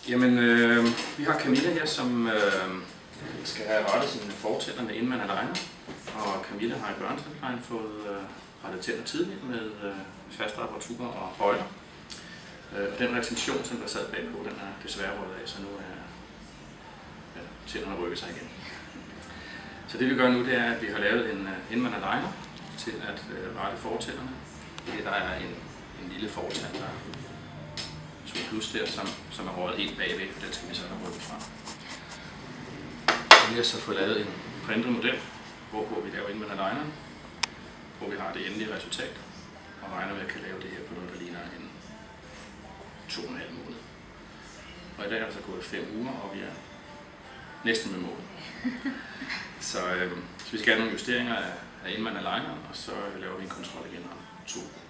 Jamen, vi har Camilla her, som skal have rettet sine fortænder med inden man er legner. Og Camilla har i børnetandplejen fået rettet tænder tidligt med faste apparaturer og højder. Og den retention, som der sad bagpå, den er desværre røget af, så nu er tænderne rykket sig igen. Så det vi gør nu, det er, at vi har lavet en inden man er legner til at rette fortænderne. Der er en lille fortand, der er 2+ der, som er røget helt bagved, og den skal vi så have rykket fra. Vi har så fået lavet en printet model, hvorpå vi laver inden man er legneren, hvor vi har det endelige resultat, og regner med at kan lave det her på noget, der ligner en 2,5 måned. Og i dag er det så gået 5 uger, og vi er næsten med målet. Så vi skal have nogle justeringer af inden man er legneren, og så laver vi en kontrol igen om 2 uger.